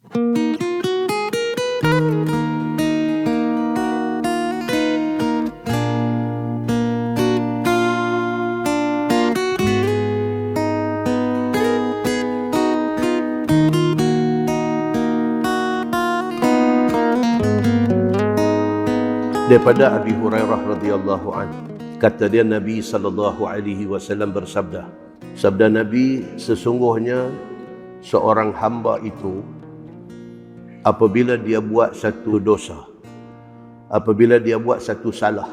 Daripada Abi Hurairah radhiyallahu anhu, kata dia Nabi sallallahu alaihi wasallam bersabda. Sabda Nabi, sesungguhnya seorang hamba itu apabila dia buat satu dosa, apabila dia buat satu salah,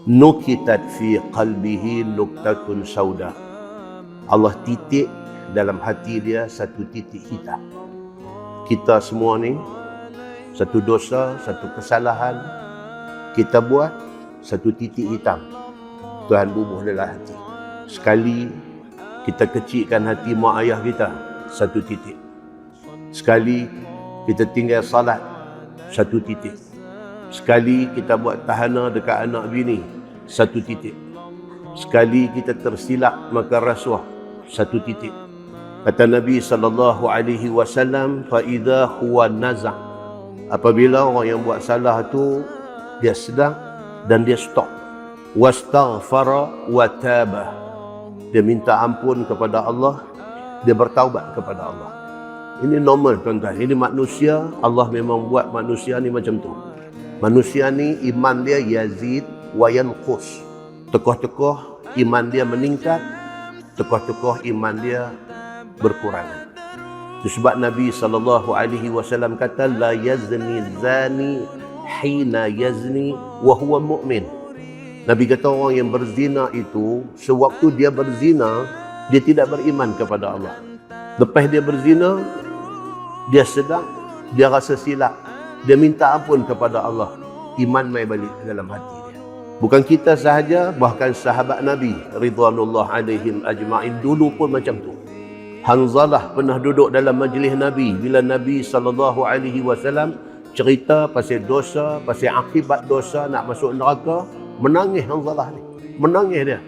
nukitat fi qalbihi nuktatun sauda. Allah titik dalam hati dia satu titik hitam. Kita semua ni satu dosa, satu kesalahan kita buat, satu titik hitam Tuhan bubuh dalam hati. Sekali kita kecilkan hati mak ayah kita, satu titik. Sekali kita tinggal salat, satu titik. Sekali kita buat tahanan dekat anak bini, satu titik. Sekali kita tersilap makan rasuah, satu titik. Kata Nabi SAW, fa idza huwa naza', apabila orang yang buat salah tu dia sedang dan dia stop, wastaghfara wa taba, dia minta ampun kepada Allah, dia bertaubat kepada Allah. Ini normal tuan-tuan, ini manusia. Allah memang buat manusia ni macam tu. Manusia ni iman dia yazid wa yanqus. Tokoh-tokoh iman dia meningkat, tokoh-tokoh iman dia berkurang. Itu sebab Nabi SAW kata, la yazni zani hina yazni wa huwa mu'min. Nabi kata orang yang berzina itu, sewaktu dia berzina, dia tidak beriman kepada Allah. Lepas dia berzina, dia sedang, dia rasa silap, dia minta ampun kepada Allah, iman mai balik dalam hati dia. Bukan kita sahaja, bahkan sahabat Nabi ridwanullah alaihim ajma'in dulu pun macam tu. Hanzalah pernah duduk dalam majlis Nabi bila Nabi SAW cerita pasal dosa, pasal akibat dosa nak masuk neraka. Menangis Hanzalah ni, menangis dia.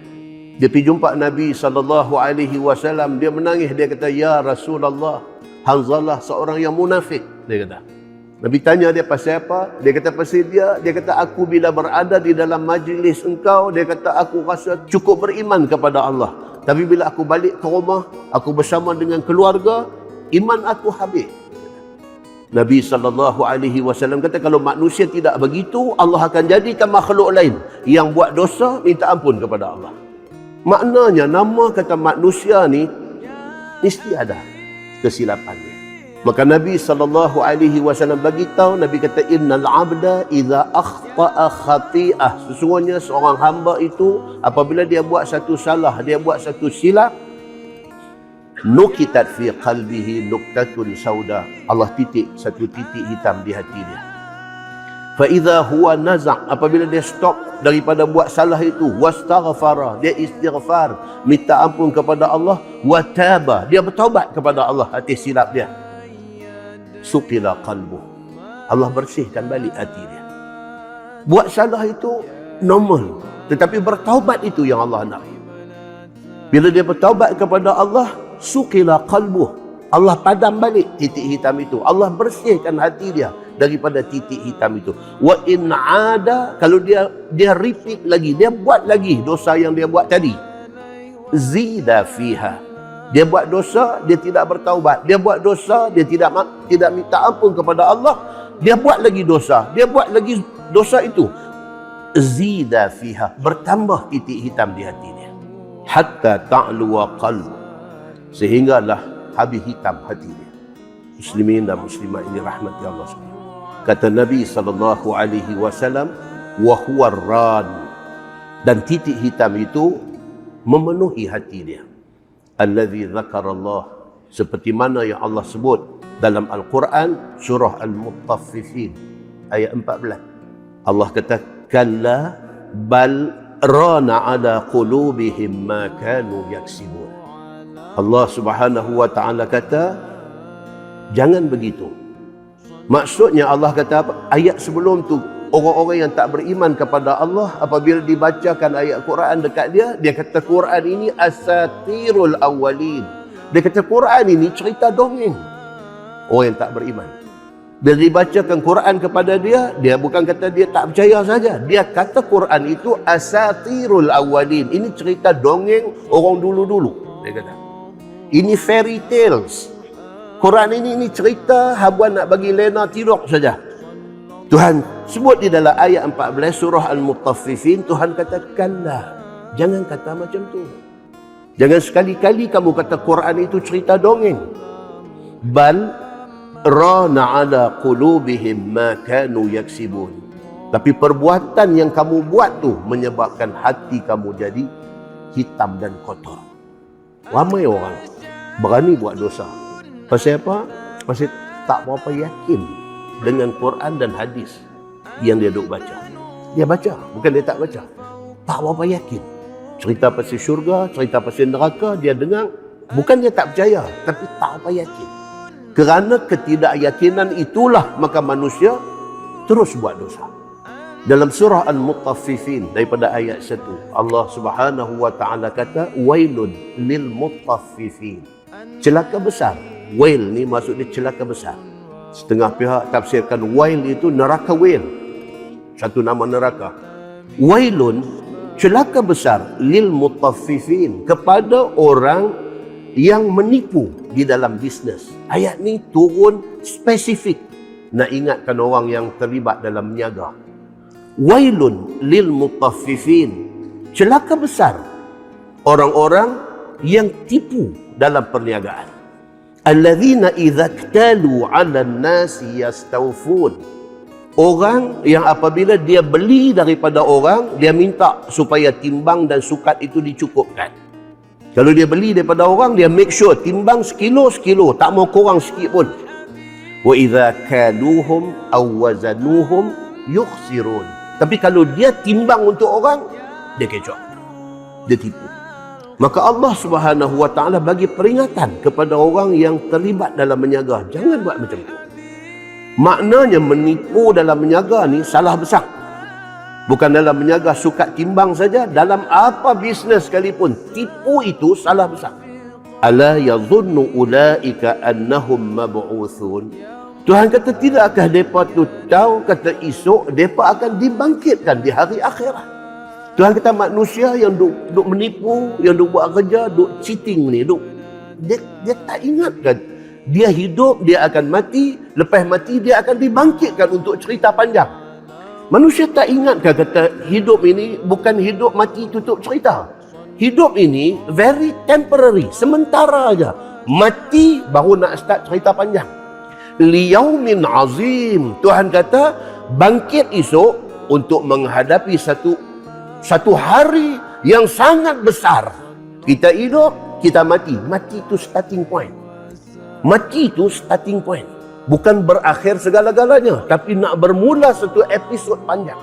Dia pergi jumpa Nabi SAW, dia menangis, dia kata, ya Rasulullah, Hanzalah seorang yang munafik, dia kata. Nabi tanya dia pasal apa? Dia kata pasal dia kata, aku bila berada di dalam majlis engkau, dia kata aku rasa cukup beriman kepada Allah. Tapi bila aku balik ke rumah, aku bersama dengan keluarga, iman aku habis. Nabi SAW kata, kalau manusia tidak begitu, Allah akan jadikan makhluk lain yang buat dosa, minta ampun kepada Allah. Maknanya, nama kata manusia ni mesti ada kesilapan dia. Maka Nabi SAW bagi tahu, Nabi kata, innal abda idza akhta'a khati'ah, sesungguhnya seorang hamba itu apabila dia buat satu salah, dia buat satu silap, nukitat fi qalbihi nuktatun sauda, Allah titik satu titik hitam di hati dia. Fa idza huwa naza', apabila dia stop daripada buat salah itu, wastaghfara, dia istighfar, minta ampun kepada Allah, wa taba, dia bertaubat kepada Allah atas silap dia, suqila qalbuh, Allah bersihkan balik hati dia. Buat salah itu normal, tetapi bertaubat itu yang Allah nak. Bila dia bertaubat kepada Allah, suqila qalbuh, Allah padam balik titik hitam itu, Allah bersihkan hati dia daripada titik hitam itu. Wa in ada, kalau dia repeat lagi, dia buat lagi dosa yang dia buat tadi, zida fiha, dia buat dosa, dia tidak bertaubat, dia buat dosa, dia tidak minta ampun kepada Allah, dia buat lagi dosa, dia buat lagi dosa itu, zida fiha, bertambah titik hitam di hati dia, hatta ta'luwa qalb, sehinggalah habis hitam hati dia. Muslimin dan muslimat ini rahmati Allah SWT. Kata Nabi SAW, wa huwa ar-ran, dan titik hitam itu memenuhi hati dia. Allazi zakarallah, seperti mana yang Allah sebut dalam Al-Quran surah Al-Mutaffifin ayat 14. Allah kata, kalla bal rana ala qulubihim ma kanu yaksibun. Allah Subhanahu wa taala kata, jangan begitu. Maksudnya Allah kata apa? Ayat sebelum tu, orang-orang yang tak beriman kepada Allah, apabila dibacakan ayat Quran dekat dia kata Quran ini asatirul awwalin. Dia kata Quran ini cerita dongeng. orang yang tak beriman. Bila dibacakan Quran kepada dia, dia bukan kata dia tak percaya saja. Dia kata Quran itu asatirul awalin. Ini cerita dongeng orang dulu-dulu. Dia kata, ini fairy tales. Quran ini cerita habuan nak bagi lena tidur saja. Tuhan sebut di dalam ayat 14 surah Al-Mutaffifin, Tuhan katakanlah, jangan kata macam tu. Jangan sekali-kali kamu kata Quran itu cerita dongeng. Bal rana ala qulubihim ma kanu yaksibun. Tapi perbuatan yang kamu buat tu menyebabkan hati kamu jadi hitam dan kotor. Ramai orang berani buat dosa. Pasal apa? Pasal tak berapa yakin dengan Quran dan hadis yang dia duk baca. Dia baca, bukan dia tak baca. Tak berapa yakin. Cerita pasal syurga, cerita pasal neraka, dia dengar. Bukan dia tak percaya, tapi tak berapa yakin. Kerana ketidakyakinan itulah maka manusia terus buat dosa. Dalam surah Al-Mutaffifin daripada ayat 1, Allah Subhanahu wa taala kata wailun lil mutaffifin. Celaka besar. Wail ni maksud dia celaka besar. Setengah pihak tafsirkan wail itu neraka wail. Satu nama neraka. Wailun, celaka besar lil mutaffifin, kepada orang yang menipu di dalam bisnes. Ayat ni turun spesifik nak ingatkan orang yang terlibat dalam niaga. Wailun lil mutaffifin, celaka besar orang-orang yang tipu dalam perniagaan. Alladzina idza iktalu 'alan nasi yastawfun. Orang yang apabila dia beli daripada orang, dia minta supaya timbang dan sukat itu dicukupkan. Kalau dia beli daripada orang, dia make sure timbang sekilo, tak mau kurang sikit pun. Wa idza kaluhum aw wazanuhum yukhsirun. Tapi kalau dia timbang untuk orang, dia kecoh. Dia tipu. Maka Allah Subhanahu wa taala bagi peringatan kepada orang yang terlibat dalam menyaga, jangan buat macam tu. Maknanya menipu dalam menyaga ni salah besar. Bukan dalam menjaga sukat timbang saja, dalam apa bisnes sekalipun, tipu itu salah besar. Ala yadhunnu ulaika annahum mab'uthun. Tuhan kata, tidakkah mereka tu tahu kata esok mereka akan dibangkitkan di hari akhirat. Tuhan kata manusia yang duk menipu, yang duk buat kerja, duk cheating ni, dia tak ingatkan dia hidup, dia akan mati, lepas mati dia akan dibangkitkan untuk cerita panjang. Manusia tak ingatkah kata hidup ini bukan hidup mati tutup cerita. Hidup ini very temporary, sementara aja. Mati baru nak start cerita panjang. Liyaumin azim. Tuhan kata bangkit esok untuk menghadapi satu hari yang sangat besar. Kita hidup, kita mati. Mati itu starting point. Mati itu starting point. Bukan berakhir segala-galanya, tapi nak bermula satu episod panjang.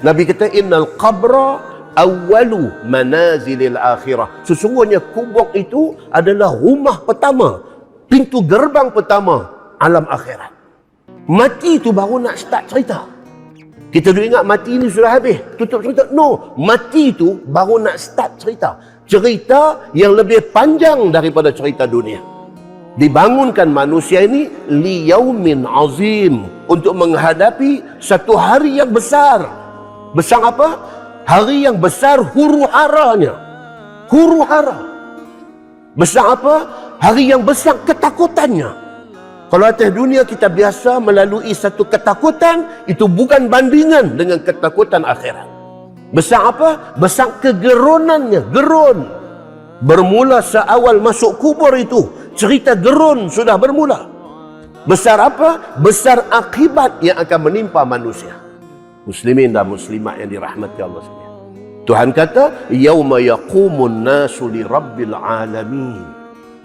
Nabi kata innal qabra awwalu manazilil akhirah. Sesungguhnya kubur itu adalah rumah pertama, pintu gerbang pertama alam akhirat. Mati itu baru nak start cerita. Kita dulu ingat mati ini sudah habis, tutup cerita. No, mati itu baru nak start cerita. Cerita yang lebih panjang daripada cerita dunia. Dibangunkan manusia ini liyaumin azim, untuk menghadapi satu hari yang besar. Besar apa? Hari yang besar huru-haranya. Huru-hara. Besar apa? Hari yang besar ketakutannya. Kalau atas dunia kita biasa melalui satu ketakutan, itu bukan bandingan dengan ketakutan akhirat. Besar apa? Besar kegerunannya. Gerun. Bermula seawal masuk kubur itu, cerita gerun sudah bermula. Besar apa? Besar akibat yang akan menimpa manusia. Muslimin dan muslimat yang dirahmati Allah sekalian. Tuhan kata, yauma yaqumun nasu li rabbil alamin.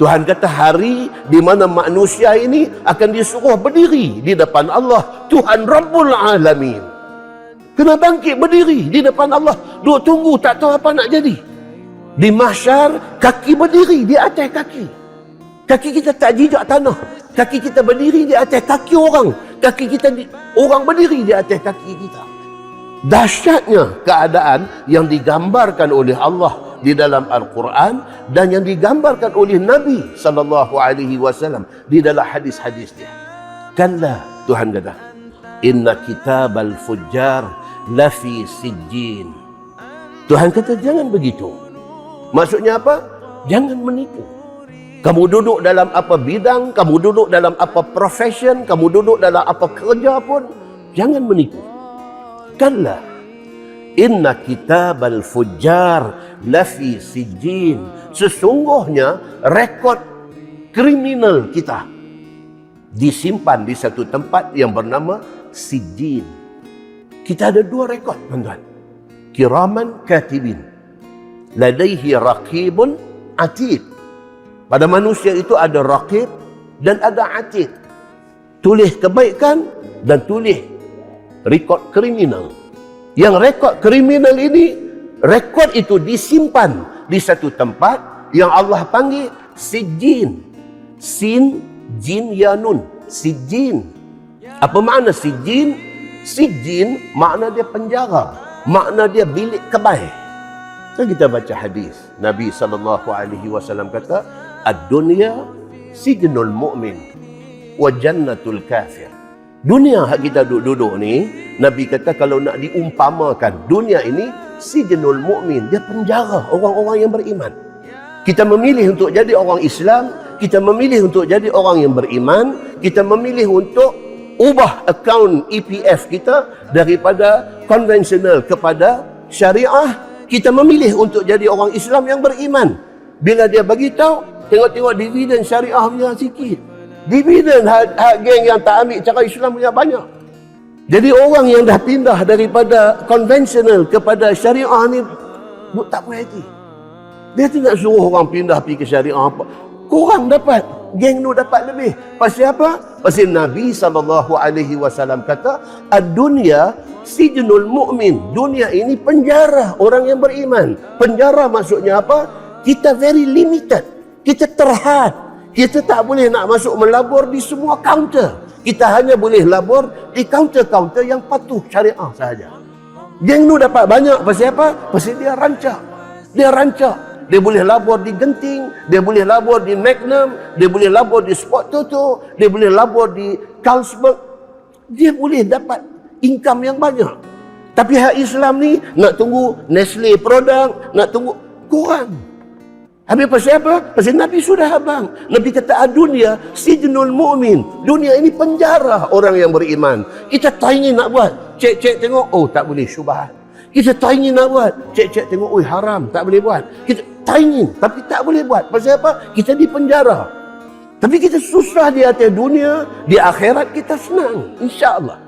Tuhan kata hari di mana manusia ini akan disuruh berdiri di depan Allah, Tuhan Rabbul Alamin. Kena bangkit berdiri di depan Allah. Duk tunggu tak tahu apa nak jadi. Di mahsyar, kaki berdiri di atas kaki. Kaki kita tak jijak tanah. Kaki kita berdiri di atas kaki orang. Orang berdiri di atas kaki kita. Dahsyatnya keadaan yang digambarkan oleh Allah di dalam Al-Quran dan yang digambarkan oleh Nabi SAW di dalam hadis-hadis dia. Kalla, Tuhan kata, inna kitabal fujjar lafi sijjin. Tuhan kata jangan begitu. Maksudnya apa? Jangan menipu. Kamu duduk dalam apa bidang, kamu duduk dalam apa profession, kamu duduk dalam apa kerja pun, jangan menipu. Kalla, inna kitabal fujjar lafi sijjin. Sesungguhnya rekod kriminal kita disimpan di satu tempat yang bernama sijjin. Kita ada dua rekod, tuan-tuan. Kiraman katibin, ladaihi raqibun atid. Pada manusia itu ada raqib dan ada atid. Tulis kebaikan dan tulis rekod kriminal. Yang rekod kriminal ini, rekod itu disimpan di satu tempat yang Allah panggil sijjin. Sin, jin, ya, nun. Sijjin. Apa makna sijjin? Sijjin makna dia penjara. Makna dia bilik kebal. Dan kita baca hadis. Nabi SAW kata, ad-dunya sijnul mu'min wa jannatul kafir. Dunia hak kita duduk-duduk ni, Nabi kata kalau nak diumpamakan, dunia ini sijnul mu'min, dia penjara orang-orang yang beriman. Kita memilih untuk jadi orang Islam, kita memilih untuk jadi orang yang beriman, kita memilih untuk ubah akaun EPF kita daripada konvensional kepada syariah. Kita memilih untuk jadi orang Islam yang beriman. Bila dia bagi tahu, tengok-tengok dividen syariah punya sikit. Dividen hak geng yang tak ambil cara Islam punya banyak. Jadi orang yang dah pindah daripada konvensional kepada syariah ni tak puas hati. Dia tidak suruh orang pindah pergi ke syariah apa. Korang dapat, geng tu dapat lebih. Pasal apa? Pasal Nabi SAW kata, ad-dunya sijnul mu'min. Dunia ini penjara orang yang beriman. Penjara maksudnya apa? Kita very limited. Kita terhad. Kita tak boleh nak masuk melabur di semua kaunter. Kita hanya boleh labur di kaunter-kaunter yang patuh syariah sahaja. Geng tu dapat banyak. Pasal apa? Pasal dia rancak. Dia rancak. Dia boleh labur di Genting, dia boleh labur di Magnum, dia boleh labur di Sport Toto, dia boleh labur di Carlsberg. Dia boleh dapat income yang banyak. Tapi hak Islam ni nak tunggu Nestle produk, nak tunggu kurang. Habis pasal apa? Pasal Nabi sudah abang. Nabi kata dunia sijnul mu'min. Dunia ini penjara orang yang beriman. Kita tak ingin nak buat. Cek-cek tengok, oh tak boleh syubhat. Kita tak ingin nak buat. Cek-cek tengok, oi haram, tak boleh buat. Kita tak ingin, tapi tak boleh buat. Pasal apa? Kita di penjara. Tapi kita susah di atas dunia, di akhirat kita senang. InsyaAllah.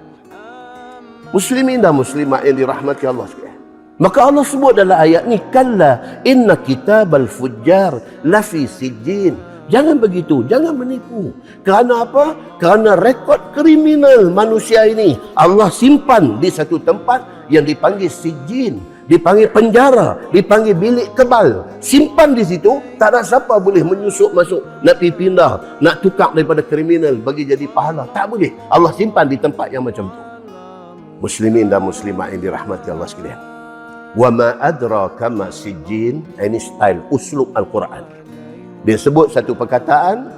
Muslimin dan muslimat yang dirahmati Allah sekalian. Maka Allah sebut dalam ayat ni, kalla inna kitabal fujjar lafi sijjin. Jangan begitu, jangan menipu. Kerana apa? Kerana rekod kriminal manusia ini Allah simpan di satu tempat yang dipanggil sijjin, dipanggil penjara, dipanggil bilik kebal. Simpan di situ, tak ada siapa boleh menyusup masuk, nak pergi pindah, nak tukar daripada kriminal bagi jadi pahala. Tak boleh. Allah simpan di tempat yang macam tu. Muslimin dan muslimat yang dirahmati Allah sekalian. Wa ma adraka ma sijjin, ini style uslub Al-Quran. Dia sebut satu perkataan,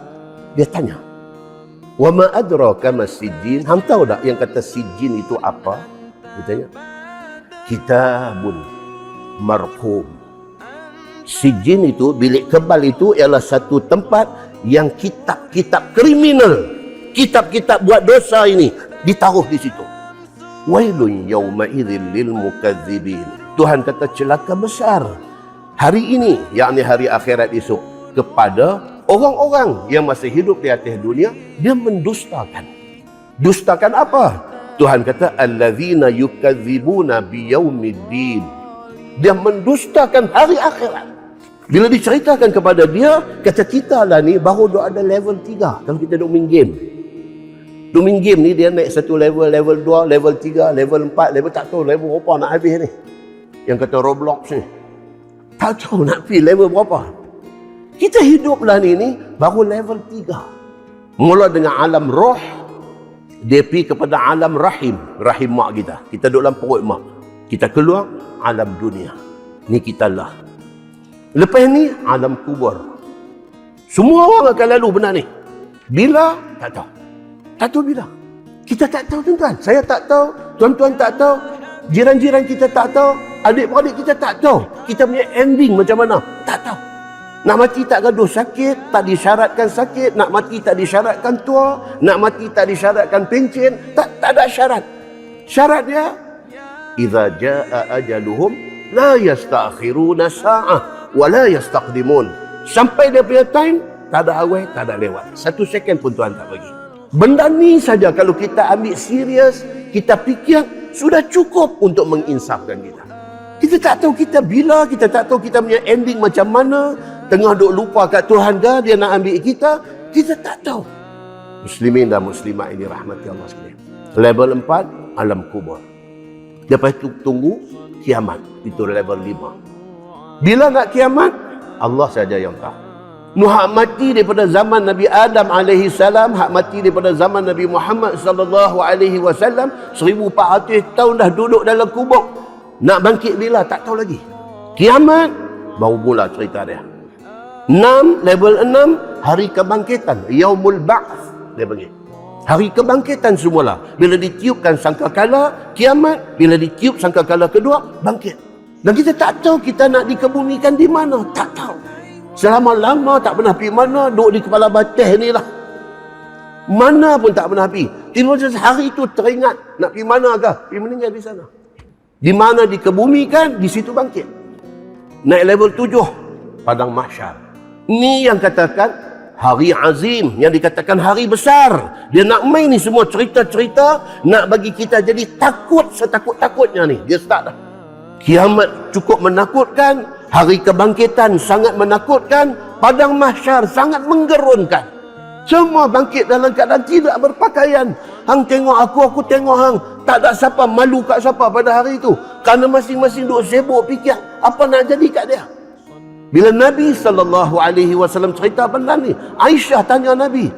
dia tanya, wa ma adraka ma sijjin, hang tahu tak yang kata sijjin itu apa? Dia tanya, kitabun marqum. Sijjin itu, bilik kebal itu ialah satu tempat yang kitab-kitab kriminal, kitab-kitab buat dosa ini ditaruh di situ. Wailun yawma idzil lil mukadzibin. Tuhan kata celaka besar hari ini, yakni hari akhirat esok, kepada orang-orang yang masih hidup di atas dunia, dia mendustakan. Dustakan apa? Tuhan kata allazina yukadzibuna biyaumiddin. Dia mendustakan hari akhirat. Bila diceritakan kepada dia, kata kita lah ni baru ada level 3 kalau kita duk main game. Duk main game ni dia naik satu level, level 2, level 3, level 4, level tak tahu level berapa nak habis ni. Yang kata Roblox ni, tak tahu nak pergi level berapa. Kita hiduplah ni baru level 3. Mula dengan alam roh, dia pergi kepada alam rahim, rahim mak kita. Kita duduk dalam perut mak. Kita keluar alam dunia. Ni kita lah. Lepas ni alam kubur. Semua orang akan lalu benda ni. Bila? Tak tahu. Tak tahu bila. Kita tak tahu tuan-tuan. Saya tak tahu, tuan-tuan tak tahu, jiran-jiran kita tak tahu, adik-beradik kita tak tahu. Kita punya ending macam mana? Tak tahu. Nak mati tak gaduh sakit, tak disyaratkan sakit. Nak mati tak disyaratkan tua. Nak mati tak disyaratkan pencen. Tak ada syarat. Syarat dia, idza jaa ajaluhum la yastakhiruna sa'ah wa la yastaqdimun. Sampai dia punya time, tak ada awal, tak ada lewat. 1 second pun Tuhan tak bagi. Benda ni saja kalau kita ambil serius, kita fikir, sudah cukup untuk menginsafkan kita. Kita tak tahu kita bila, kita tak tahu kita punya ending macam mana. Tengah duk lupa kat Tuhan ke, dia nak ambil kita tak tahu. Muslimin dan muslimat ini rahmati Allah sekalian. Level 4, alam kubur. Lepas itu tunggu kiamat. Itu level 5. Bila nak kiamat, Allah saja yang tahu. Nuh hak mati daripada zaman Nabi Adam alaihi salam, hak mati daripada zaman Nabi Muhammad sallallahu alaihi wasallam, 1400 tahun dah duduk dalam kubur. Nak bangkit bila tak tahu lagi. Kiamat baru mula cerita dia. 6, level 6, hari kebangkitan, yaumul ba'ts dia panggil. Hari kebangkitan semula. Bila ditiupkan sangkakala kiamat, bila ditiup sangkakala kedua, bangkit. Dan kita tak tahu kita nak dikebumikan di mana, tak tahu. Selama-lama tak pernah pergi mana, duduk di kepala batas ni lah. Mana pun tak pernah pergi. Tiba-tiba hari itu teringat, nak pergi mana ke? Pergi meninggal di sana. Di mana dikebumikan, di situ bangkit. Naik level 7, padang mahsyar. Ni yang katakan hari azim, yang dikatakan hari besar. Dia nak main ni semua cerita-cerita, nak bagi kita jadi takut setakut-takutnya ni. Dia start dah. Kiamat cukup menakutkan, hari kebangkitan sangat menakutkan, padang mahsyar sangat menggerunkan. Semua bangkit dalam keadaan tidak berpakaian. Hang tengok aku tengok hang. Tak ada siapa malu kat siapa pada hari itu. Kerana masing-masing duk sibuk fikir apa nak jadi kat dia. Bila Nabi SAW cerita benda ni, Aisyah tanya Nabi.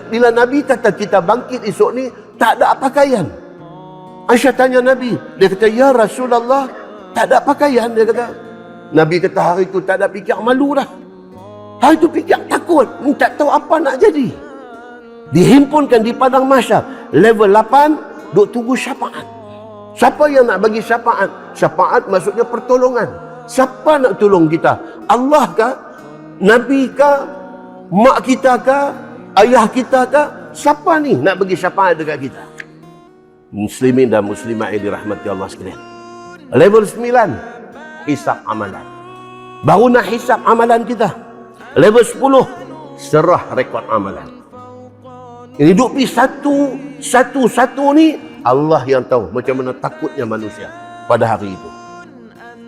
Bila Nabi kata kita bangkit esok ni, tak ada pakaian. Aisyah tanya Nabi. Dia kata, ya Rasulullah, tak ada pakaian. Dia kata. Nabi kata hari itu tak ada fikir malu dah. Hari itu fikir takut. Tak tahu apa nak jadi. Dihimpunkan di padang mahsyar. Level 8, duk tunggu syafaat. Siapa yang nak bagi syafaat? Syafaat maksudnya pertolongan. Siapa nak tolong kita? Allah kah? Nabi kah? Mak kita kah? Ayah kita kah? Siapa ni nak bagi syafaat dekat kita? Muslimin dan muslimat yang dirahmati Allah sekalian. Level 9, hisab amalan. Baru nak hisab amalan kita. Level 10, serah rekod amalan. Ini duk pergi satu ni, Allah yang tahu macam mana takutnya manusia pada hari itu.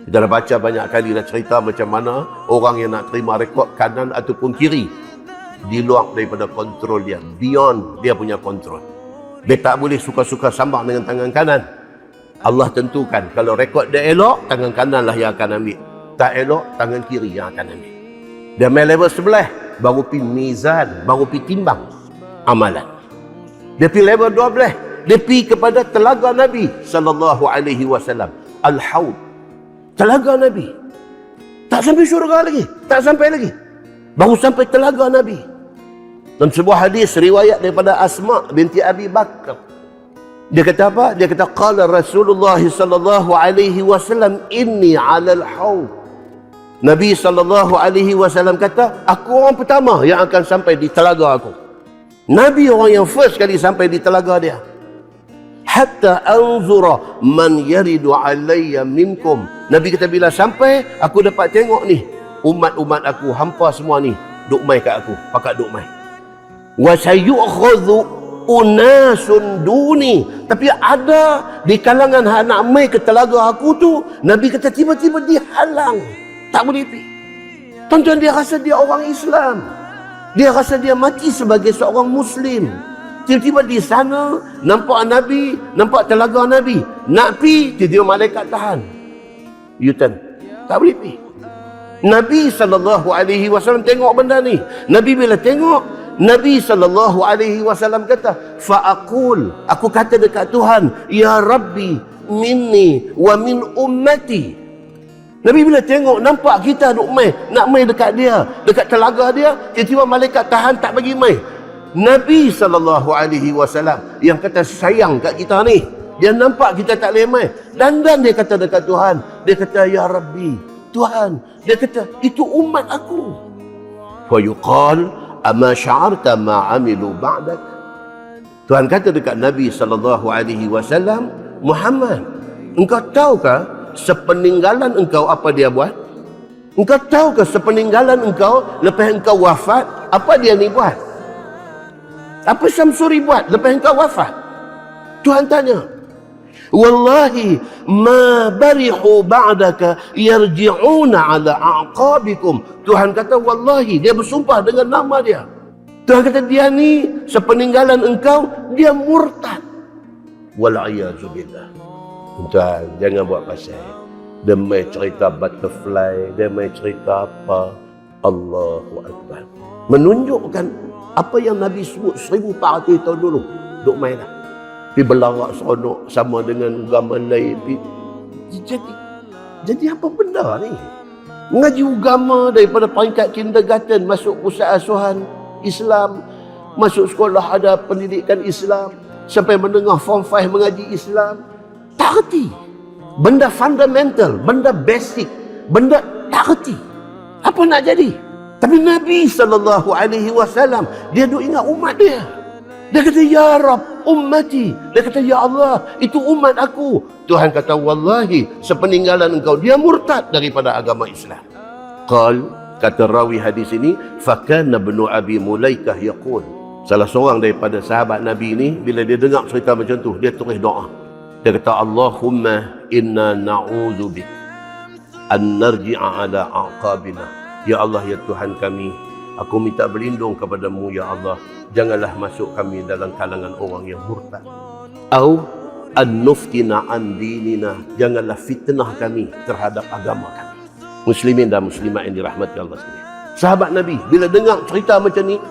Kita dah baca banyak kali dah cerita macam mana orang yang nak terima rekod kanan ataupun kiri di luar daripada kontrol dia, beyond dia punya kontrol. Dia tak boleh suka-suka sambang dengan tangan kanan. Allah tentukan kalau rekod dia elok, tangan kanan lah yang akan ambil. Tak elok, tangan kiri yang akan ambil. Dia main level 11, baru pergi mizan, baru pergi timbang amalan. Dia pergi level 12, dia pergi kepada telaga Nabi sallallahu alaihi wasallam, Al-Haud. Telaga Nabi. Tak sampai syurga lagi. Tak sampai lagi. Baru sampai telaga Nabi. Dalam sebuah hadis riwayat daripada Asma binti Abi Bakar. Dia kata apa? Dia kata qala Rasulullah sallallahu alaihi wasallam inni 'alal haud. Nabi sallallahu alaihi wasallam kata, aku orang pertama yang akan sampai di telaga aku. Nabi orang yang first kali sampai di telaga dia. Hatta anzura man yaridu alayya minkum. Nabi kata bila sampai, aku dapat tengok ni umat-umat aku, hampa semua ni duk mai kat aku, pakat duk mai. Wa sayu'khadhu unasun duni. Tapi ada di kalangan anak mai ke telaga aku tu, Nabi kata tiba-tiba dihalang, tak boleh pergi. Tuan-tuan, dia rasa dia orang Islam, dia rasa dia mati sebagai seorang Muslim. Tiba-tiba di sana nampak Nabi, nampak telaga Nabi, nak pergi, tiba-tiba malaikat tahan, U-turn, tak boleh pergi. Nabi SAW tengok benda ni. Nabi bila tengok, Nabi SAW kata, fa'aqul, aku kata dekat Tuhan, ya Rabbi minni wa min ummati. Nabi bila tengok, nampak kita duk mai, nak mai dekat dia, dekat telaga dia, tiba-tiba malaikat tahan tak bagi mai. Nabi SAW yang kata sayang kat kita ni, dia nampak kita tak boleh mai, dan dia kata dekat Tuhan, dia kata, ya Rabbi, Tuhan, dia kata, itu umat aku. Fa yuqal ama sya'arta ma amilu ba'dak. Tuhan kata dekat Nabi SAW, Muhammad, engkau tahukah sepeninggalan engkau apa dia buat? Engkau tahukah sepeninggalan engkau, lepas engkau wafat, apa dia ni buat? Apa Syamsuri buat lepas engkau wafat? Tuhan tanya. Wallahi ma barihu ba'daka yarji'una ala a'qabikum. Tuhan kata, wallahi, dia bersumpah dengan nama dia. Tuhan kata, dia ni sepeninggalan engkau, dia murtad. Wal'ayazubillah. Tuhan, jangan buat pasal. Dia main cerita butterfly, dia main cerita apa. Allahu Akbar. Menunjukkan apa yang Nabi sebut 1400 tahun dulu. Duk main lah. Pergi berlarak seronok sama dengan agama lain. Jadi apa benda ni? Mengaji agama daripada peringkat kindergarten, masuk pusat asuhan Islam, masuk sekolah ada pendidikan Islam, sampai menengah form 5 mengaji Islam. Tak reti. Benda fundamental, benda basic, benda tak reti. Apa nak jadi? Tapi Nabi SAW, dia duk ingat umat dia. Dia kata, ya Rab, ummati. Dia kata, ya Allah, itu umat aku. Tuhan kata, wallahi, sepeninggalan engkau, dia murtad daripada agama Islam. Kata rawi hadis ini, fakana ibnu Abi Mulaikah yaqul. Salah seorang daripada sahabat Nabi ini, bila dia dengar cerita macam tu, dia tulis doa. Dia kata, Allahumma inna na'udzubik an narji'a ala aqabina. Ya Allah, ya Tuhan kami, aku minta berlindung kepadamu, ya Allah, janganlah masuk kami dalam kalangan orang yang murtad. Au an nuftina an dinina, janganlah fitnah kami terhadap agama kami. Muslimin dan muslimat yang dirahmati Allah sekalian. Sahabat Nabi bila dengar cerita macam ni,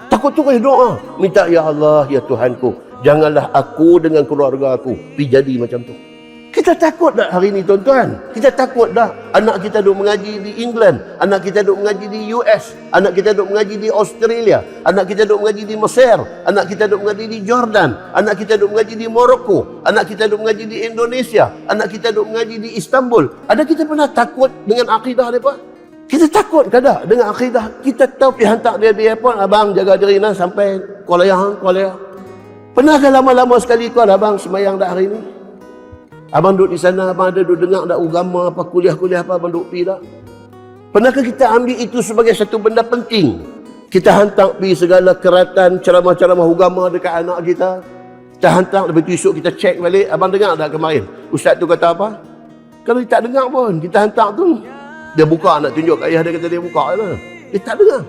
takut tulis doa, minta, ya Allah, ya Tuhanku, janganlah aku dengan keluarga aku pergi jadi macam tu. Kita takut tak hari ni, tuan-tuan? Kita takut tak anak kita duk mengaji di England, anak kita duk mengaji di US, anak kita duk mengaji di Australia, anak kita duk mengaji di Mesir, anak kita duk mengaji di Jordan, anak kita duk mengaji di Morocco, anak kita duk mengaji di Indonesia, anak kita duk mengaji di Istanbul. Ada kita pernah takut dengan akidah mereka? Kita takut kada dengan akidah? Kita tahu pergi hantar dia di airport, abang jaga diri nah sampai Kuala Lumpur. Pernahkah lama-lama sekali kau abang semayang dah hari ni? Abang duduk di sana, abang ada duduk dengar dah agama apa, kuliah-kuliah apa, abang duduk pergi tak? Pernahkah kita ambil itu sebagai satu benda penting? Kita hantar pergi segala keratan, ceramah-ceramah agama dekat anak kita. Kita hantar, lepas tu esok kita cek balik, abang dengar tak kemarin? Ustaz tu kata apa? Kalau dia tak dengar pun, kita hantar tu, dia buka nak tunjuk kat ayah dia, kata dia buka lah. Dia tak dengar.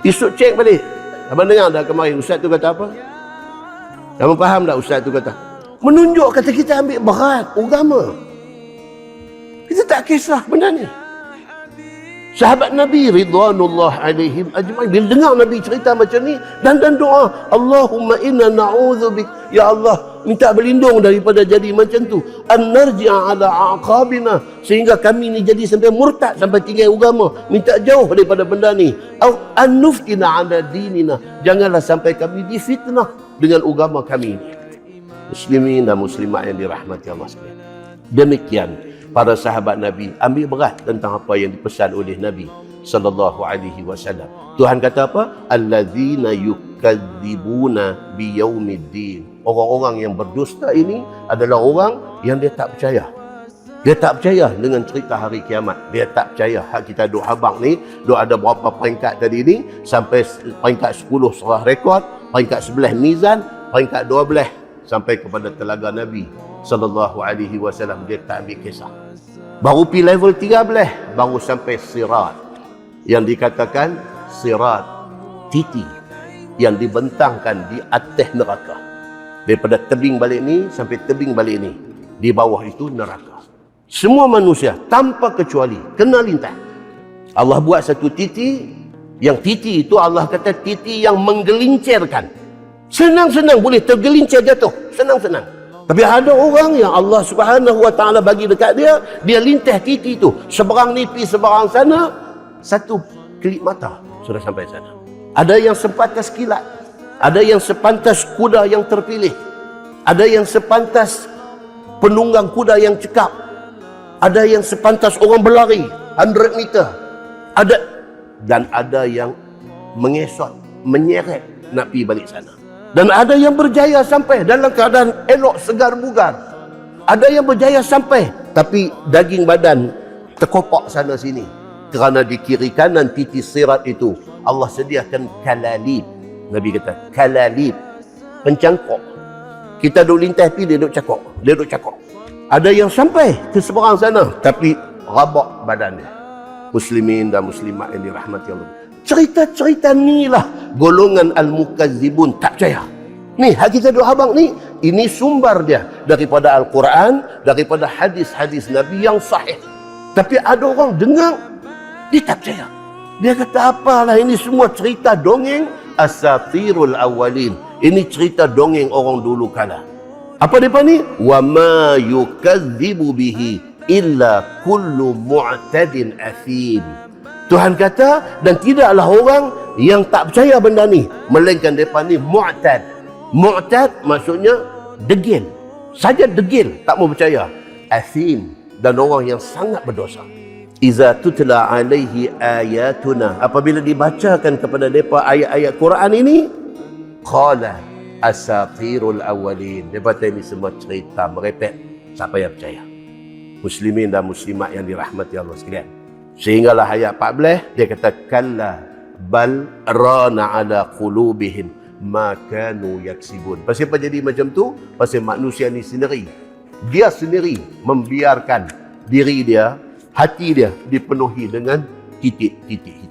Esok cek balik. Abang dengar tak kemarin Ustaz tu kata apa? Abang faham tak Ustaz tu kata? Menunjuk kata kita ambil berat agama. Kita tak kisah benda ni. Sahabat Nabi ridwanullah alaihim ajma'in bila dengar Nabi cerita macam ni dan doa, Allahumma inna na'udzubik, ya Allah, minta berlindung daripada jadi macam tu, an narji'a ala aqabina, sehingga kami ni jadi sampai murtad, sampai tinggal agama, minta jauh daripada benda ni. Au an nuftina ala dinina, janganlah sampai kami difitnah dengan agama kami ni. Muslimin dan muslimat yang dirahmati Allah sekalian. Demikian para sahabat Nabi ambil berat tentang apa yang dipesan oleh Nabi sallallahu alaihi wasallam. Tuhan kata apa? Allazina yukadzibuna biyaumiddin. Orang-orang yang berdusta ini adalah orang yang dia tak percaya. Dia tak percaya dengan cerita hari kiamat. Dia tak percaya hak kita duk habang ni, duk ada berapa peringkat tadi ni, sampai peringkat 10 serah rekod, peringkat 11 mizan, peringkat 12 sampai kepada telaga Nabi sallallahu alaihi wasallam. Dia tak ambil kisah. Baru pi level 13 baru sampai sirat, yang dikatakan sirat, titi yang dibentangkan di atas neraka. Daripada tebing balik ni sampai tebing balik ni, di bawah itu neraka. Semua manusia tanpa kecuali kena lintas. Allah buat satu titi, yang titi itu Allah kata titi yang menggelincirkan. Senang-senang boleh tergelincir jatuh. Senang-senang. Tapi ada orang yang Allah Subhanahu Wa Taala bagi dekat dia, dia lintah titi tu, seberang nipis seberang sana, satu kelip mata sudah sampai sana. Ada yang sepantas kilat, ada yang sepantas kuda yang terpilih, ada yang sepantas penunggang kuda yang cekap, ada yang sepantas orang berlari 100 meter, dan ada yang mengesot, menyeret nak pergi balik sana. Dan ada yang berjaya sampai dalam keadaan elok, segar bugar. Ada yang berjaya sampai tapi daging badan terkopak sana sini. Kerana di kiri kanan titis sirat itu Allah sediakan kalalib. Nabi kata kalalib, pencangkok. Kita duduk lintas pi, dia duduk cakok, dia duduk cakok. Ada yang sampai ke seberang sana tapi rabak badan dia. Muslimin dan muslimat yang dirahmati Allah. Cerita-cerita ni lah golongan al-mukazzibun tak percaya. Ni hak kita duk habang ni, ini sumber dia daripada Al-Quran, daripada hadis-hadis Nabi yang sahih. Tapi ada orang dengar, dia tak percaya. Dia kata apalah ini semua cerita dongeng asatirul awwalin. Ini cerita dongeng orang dulu kala. Apa depa ni? Wa ma yukadzibu bihi illa kullu mu'tadin athim. Tuhan kata, dan tidaklah orang yang tak percaya benda ni, melainkan mereka ni mu'tad. Mu'tad maksudnya degil. Saja degil, tak mau percaya. Athim, dan orang yang sangat berdosa. Iza tutla alaihi ayatuna. Apabila dibacakan kepada mereka ayat-ayat Quran ini, qala asatirul awwalin. Dia kata ini semua cerita merepek. Siapa yang percaya? Muslimin dan muslimat yang dirahmati Allah sekalian. Sehinggalah ayat 14 dia kata kalla bal rana ala qulubihim ma kanu yaksibun. Pasal apa jadi macam tu? Pasal manusia ni sendiri, dia sendiri membiarkan diri dia, hati dia dipenuhi dengan titik-titik